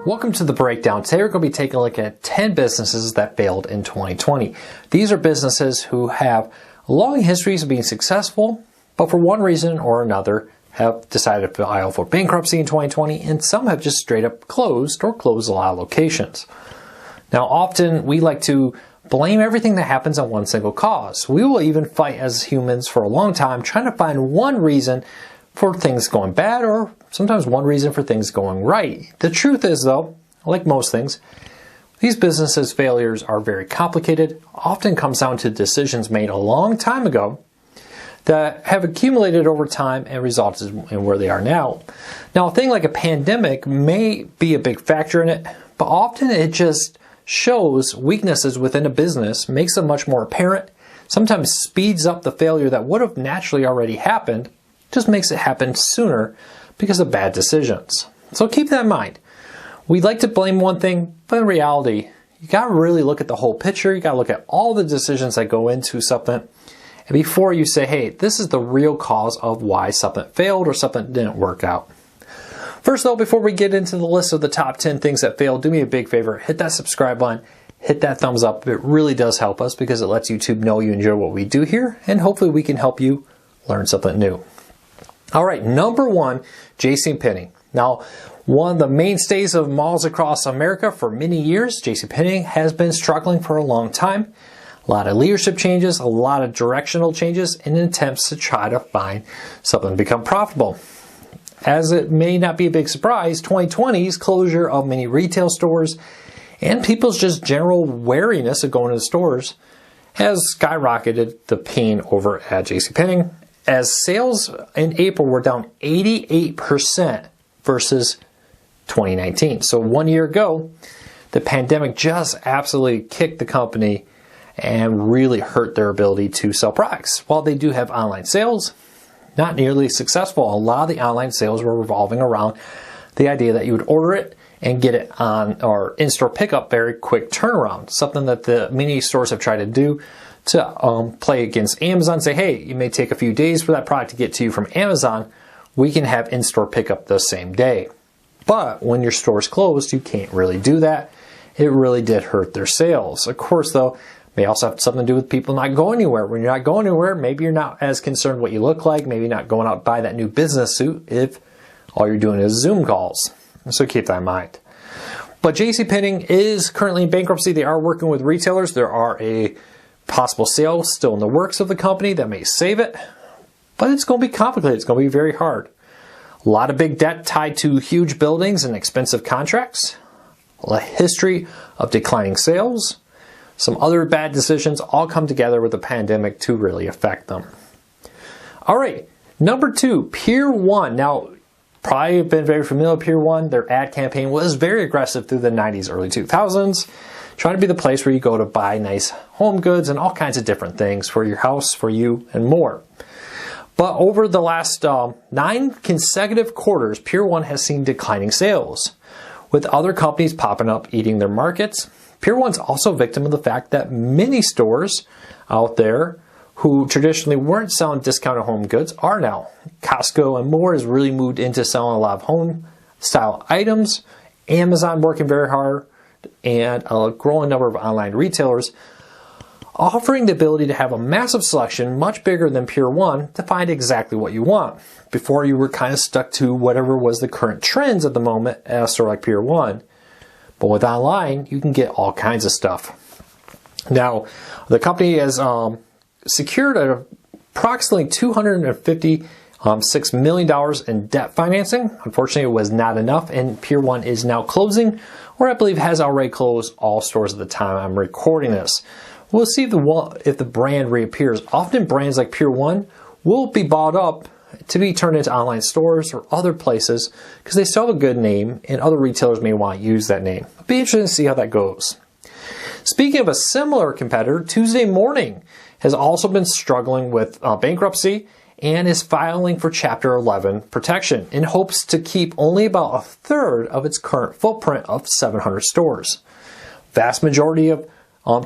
Welcome to the breakdown. Today we're going to be taking a look at 10 businesses that failed in 2020. These are businesses who have long histories of being successful, but for one reason or another have decided to file for bankruptcy in 2020, and some have just straight up closed or closed a lot of locations. Now, often we like to blame everything that happens on one single cause. We will even fight as humans for a long time trying to find one reason for things going bad, or sometimes one reason for things going right. The truth is, though, like most things, these businesses' failures are very complicated, often comes down to decisions made a long time ago that have accumulated over time and resulted in where they are now. Now, a thing like a pandemic may be a big factor in it, but often it just shows weaknesses within a business, makes them much more apparent, sometimes speeds up the failure that would have naturally already happened, just makes it happen sooner because of bad decisions. So keep that in mind. We like to blame one thing, but in reality, you got to really look at the whole picture. You got to look at all the decisions that go into something, and before you say, hey, this is the real cause of why something failed or something didn't work out. First though, before we get into the list of the top 10 things that failed, do me a big favor, hit that subscribe button, hit that thumbs up. It really does help us because it lets YouTube know you enjoy what we do here, and hopefully we can help you learn something new. All right, number one, JCPenney. Now, one of the mainstays of malls across America for many years, JCPenney has been struggling for a long time. A lot of leadership changes, a lot of directional changes in attempts to try to find something to become profitable. As it may not be a big surprise, 2020's closure of many retail stores and people's just general wariness of going to the stores has skyrocketed the pain over at JCPenney, as sales in April were down 88% versus 2019. So 1 year ago, the pandemic just absolutely kicked the company and really hurt their ability to sell products. While they do have online sales, not nearly successful. A lot of the online sales were revolving around the idea that you would order it and get it on or in-store pickup, very quick turnaround. Something that the many stores have tried to do to play against Amazon. Say, hey, you may take a few days for that product to get to you from Amazon. We can have in-store pickup the same day. But when your store's closed, you can't really do that. It really did hurt their sales. Of course, though, may also have something to do with people not going anywhere. When you're not going anywhere, maybe you're not as concerned what you look like, maybe not going out to buy that new business suit if all you're doing is Zoom calls. So keep that in mind. But JCPenney is currently in bankruptcy. They are working with retailers. There are a possible sale still in the works of the company that may save it, but it's going to be complicated. It's going to be very hard. A lot of big debt tied to huge buildings and expensive contracts, a history of declining sales, some other bad decisions all come together with the pandemic to really affect them. All right, number two, Pier 1. Now, probably have been very familiar with Pier 1. Their ad campaign was very aggressive through the 90s, early 2000s, trying to be the place where you go to buy nice home goods and all kinds of different things for your house, for you, and more. But over the last 9 consecutive quarters, Pier 1 has seen declining sales, with other companies popping up eating their markets. Pier 1's also a victim of the fact that many stores out there who traditionally weren't selling discounted home goods are now. Costco and more has really moved into selling a lot of home style items. Amazon working very hard, and a growing number of online retailers offering the ability to have a massive selection, much bigger than Pier 1, to find exactly what you want. Before, you were kind of stuck to whatever was the current trends at the moment at a store like Pier 1. But with online, you can get all kinds of stuff. Now, the company has secured approximately $256 million in debt financing. Unfortunately, it was not enough, and Pier 1 is now closing, or I believe has already closed all stores at the time I'm recording this. We'll see if the brand reappears. Often brands like Pier 1 will be bought up to be turned into online stores or other places because they still have a good name and other retailers may want to use that name. It'll be interesting to see how that goes. Speaking of a similar competitor, Tuesday Morning has also been struggling with bankruptcy and is filing for Chapter 11 protection in hopes to keep only about a third of its current footprint of 700 stores. Vast majority of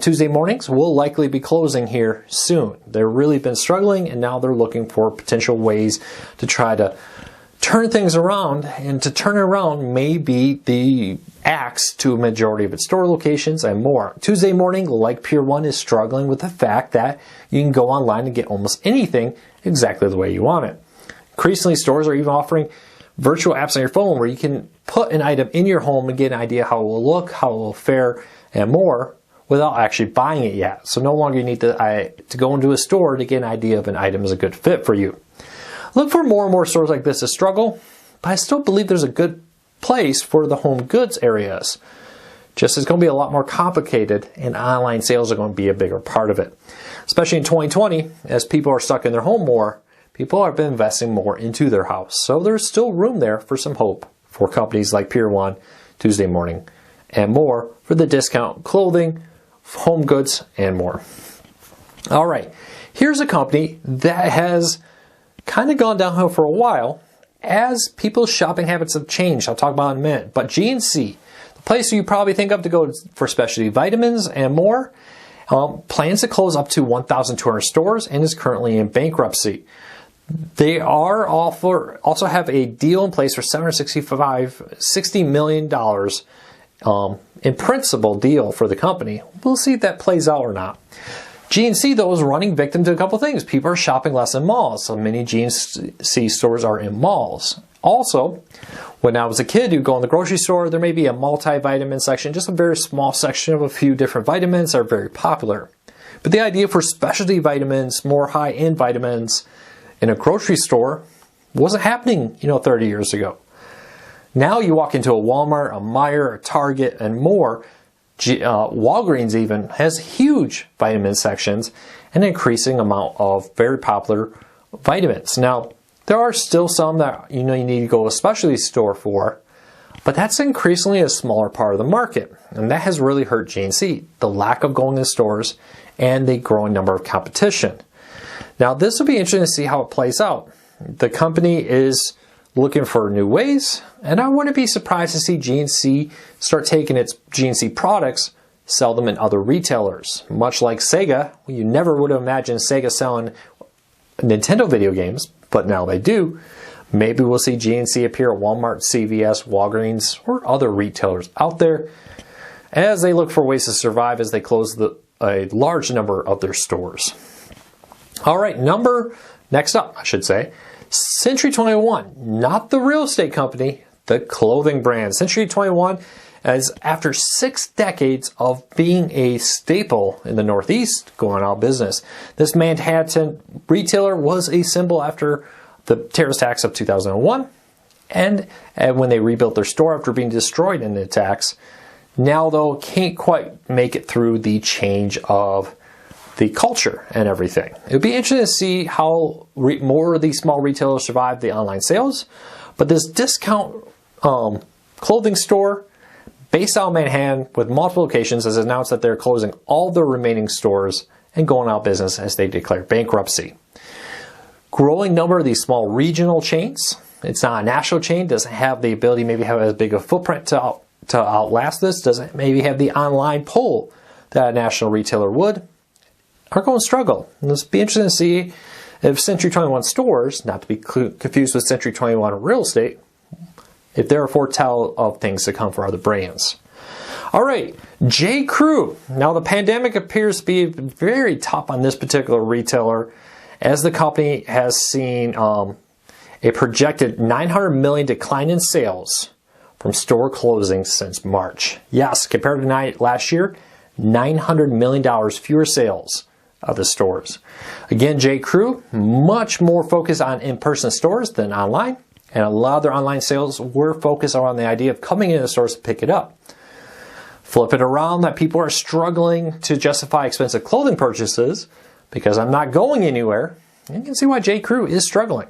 Tuesday Mornings will likely be closing here soon. They've really been struggling, and now they're looking for potential ways to try to turn things around, and to turn it around may be the axe to a majority of its store locations and more. Tuesday Morning, like Pier 1, is struggling with the fact that you can go online and get almost anything exactly the way you want it. Increasingly, stores are even offering virtual apps on your phone where you can put an item in your home and get an idea how it will look, how it will fare, and more without actually buying it yet. So no longer you need to go into a store to get an idea if an item is a good fit for you. Look for more and more stores like this to struggle, but I still believe there's a good place for the home goods areas. Just it's going to be a lot more complicated, and online sales are going to be a bigger part of it. Especially in 2020, as people are stuck in their home more, people have been investing more into their house. So there's still room there for some hope for companies like Pier 1, Tuesday Morning, and more for the discount clothing, home goods, and more. All right, here's a company that has kind of gone downhill for a while as people's shopping habits have changed. I'll talk about it in a minute. But GNC, the place you probably think of to go for specialty vitamins and more, plans to close up to 1,200 stores and is currently in bankruptcy. They are also have a deal in place for $60 million in principal deal for the company. We'll see if that plays out or not. GNC, though, is running victim to a couple things. People are shopping less in malls, so many GNC stores are in malls. Also, when I was a kid, you'd go in the grocery store, there may be a multivitamin section, just a very small section of a few different vitamins that are very popular. But the idea for specialty vitamins, more high-end vitamins in a grocery store wasn't happening, 30 years ago. Now you walk into a Walmart, a Meijer, a Target, and more. Walgreens even has huge vitamin sections and an increasing amount of very popular vitamins. Now, there are still some that you need to go to a specialty store for, but that's increasingly a smaller part of the market, and that has really hurt GNC, the lack of going to stores and the growing number of competition. Now, this will be interesting to see how it plays out. The company is looking for new ways, and I wouldn't be surprised to see GNC start taking its GNC products, sell them in other retailers. Much like Sega, you never would have imagined Sega selling Nintendo video games, but now they do. Maybe we'll see GNC appear at Walmart, CVS, Walgreens, or other retailers out there as they look for ways to survive as they close a large number of their stores. All right, next up, Century 21, not the real estate company, the clothing brand. Century 21 is, after 6 decades of being a staple in the Northeast, going out of business. This Manhattan retailer was a symbol after the terrorist attacks of 2001, and when they rebuilt their store after being destroyed in the attacks. Now, though, can't quite make it through the change of the culture and everything. It would be interesting to see how more of these small retailers survive the online sales. But this discount clothing store based out of Manhattan with multiple locations has announced that they're closing all their remaining stores and going out of business as they declare bankruptcy. Growing number of these small regional chains. It's not a national chain, doesn't have the ability maybe have as big a footprint to outlast this, doesn't maybe have the online pull that a national retailer would, are going to struggle. And it'll be interesting to see if Century 21 stores, not to be confused with Century 21 real estate, if they're a foretell of things to come for other brands. All right, J. Crew. Now, the pandemic appears to be very tough on this particular retailer, as the company has seen a projected $900 million decline in sales from store closings since March. Yes, compared to last year, $900 million fewer sales of the stores. Again, J. Crew, much more focused on in-person stores than online, and a lot of their online sales were focused around the idea of coming into the stores to pick it up. Flip it around that people are struggling to justify expensive clothing purchases because I'm not going anywhere. You can see why J. Crew is struggling.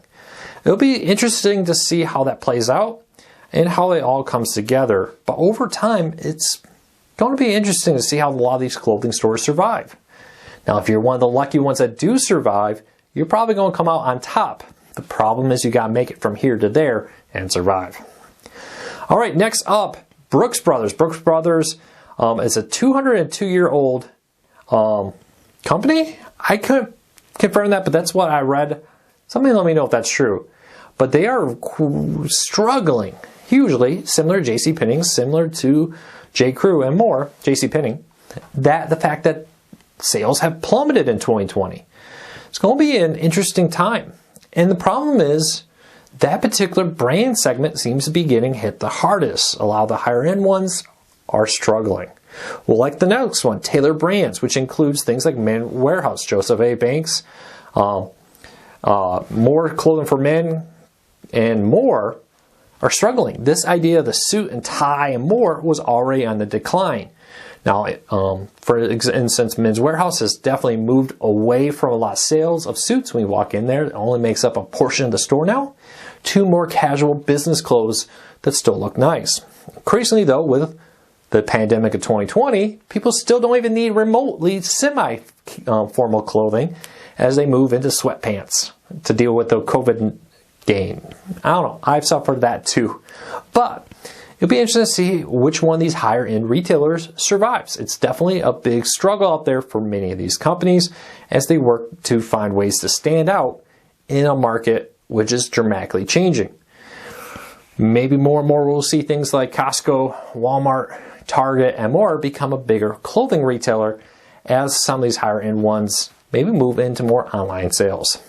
It'll be interesting to see how that plays out and how it all comes together. But over time, it's going to be interesting to see how a lot of these clothing stores survive. Now, if you're one of the lucky ones that do survive, you're probably going to come out on top. The problem is you got to make it from here to there and survive. All right, next up, Brooks Brothers. Brooks Brothers is a 202-year-old company. I couldn't confirm that, but that's what I read. Somebody let me know if that's true. but they are struggling hugely, similar to JCPenney, similar to J. Crew and more, JCPenney, that the fact that sales have plummeted in 2020. It's going to be an interesting time. And the problem is that particular brand segment seems to be getting hit the hardest. A lot of the higher end ones are struggling. Well, like the next one, Tailor Brands, which includes things like Men Warehouse, Joseph A. Banks, more clothing for men, and more, are struggling. This idea of the suit and tie and more was already on the decline. Now, for instance, Men's Warehouse has definitely moved away from a lot of sales of suits when you walk in there. It only makes up a portion of the store now, to more casual business clothes that still look nice. Increasingly, though, with the pandemic of 2020, people still don't even need remotely semi-formal clothing as they move into sweatpants to deal with the COVID game. I don't know. I've suffered that too. But it'll be interesting to see which one of these higher end retailers survives. It's definitely a big struggle out there for many of these companies as they work to find ways to stand out in a market which is dramatically changing. Maybe more and more we'll see things like Costco, Walmart, Target, and more become a bigger clothing retailer as some of these higher end ones maybe move into more online sales.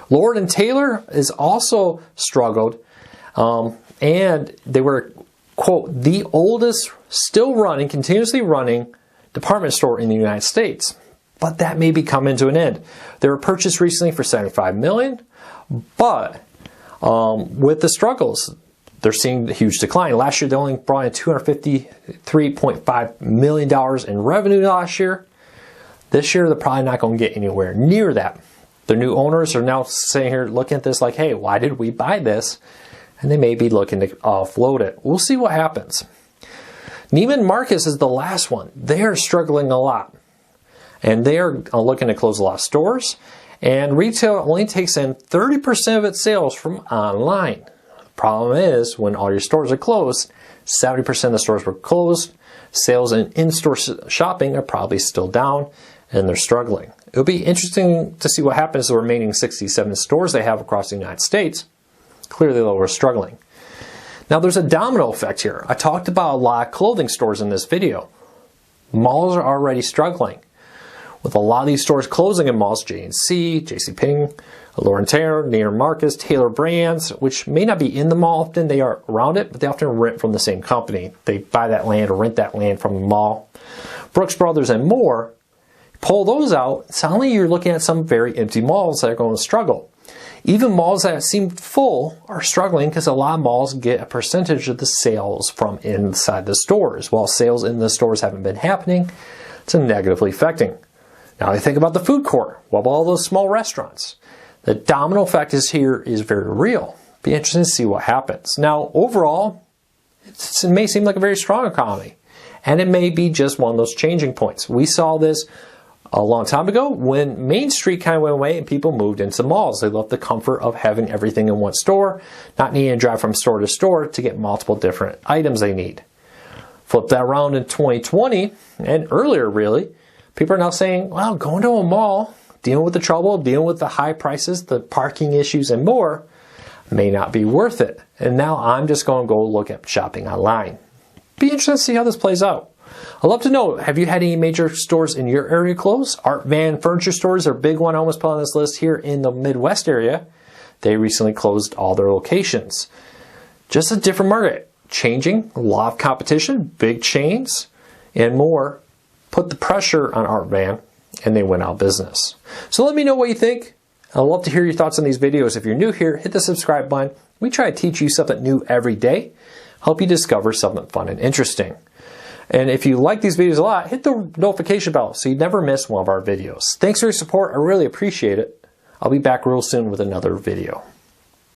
Lord & Taylor has also struggled, and they were, quote, the oldest still running, continuously running department store in the United States. But that may be coming to an end. They were purchased recently for $75 million, but with the struggles, they're seeing a huge decline. Last year, they only brought in $253.5 million in revenue last year. This year, they're probably not going to get anywhere near that. The new owners are now sitting here looking at this like, hey, why did we buy this? And they may be looking to offload it. We'll see what happens. Neiman Marcus is the last one. They are struggling a lot. And they are looking to close a lot of stores. And retail only takes in 30% of its sales from online. The problem is when all your stores are closed, 70% of the stores were closed. Sales and in-store shopping are probably still down, and they're struggling. It'll be interesting to see what happens to the remaining 67 stores they have across the United States. Clearly, they were struggling. Now, there's a domino effect here. I talked about a lot of clothing stores in this video. Malls are already struggling. With a lot of these stores closing in malls, J&C, JCPenney, Lord & Taylor, Neiman Marcus, Tailor Brands, which may not be in the mall often, they are around it, but they often rent from the same company. They buy that land or rent that land from the mall. Brooks Brothers and more. Pull those out, suddenly you're looking at some very empty malls that are going to struggle. Even malls that seem full are struggling because a lot of malls get a percentage of the sales from inside the stores. While sales in the stores haven't been happening, it's negatively affecting. Now you think about the food court. What about all those small restaurants? The domino effect is very real. Be interesting to see what happens. Now overall, it may seem like a very strong economy. And it may be just one of those changing points. We saw this a long time ago when Main Street kind of went away and people moved into malls. They loved the comfort of having everything in one store, not needing to drive from store to store to get multiple different items they need. Flip that around in 2020 and earlier really, people are now saying, well, going to a mall, dealing with the trouble, dealing with the high prices, the parking issues and more may not be worth it. And now I'm just going to go look at shopping online. Be interested to see how this plays out. I'd love to know, have you had any major stores in your area close? Art Van Furniture Stores are a big one I almost put on this list here in the Midwest area. They recently closed all their locations. Just a different market. Changing, a lot of competition, big chains, and more put the pressure on Art Van, and they went out of business. So let me know what you think. I'd love to hear your thoughts on these videos. If you're new here, hit the subscribe button. We try to teach you something new every day, help you discover something fun and interesting. And if you like these videos a lot, hit the notification bell so you never miss one of our videos. Thanks for your support. I really appreciate it. I'll be back real soon with another video.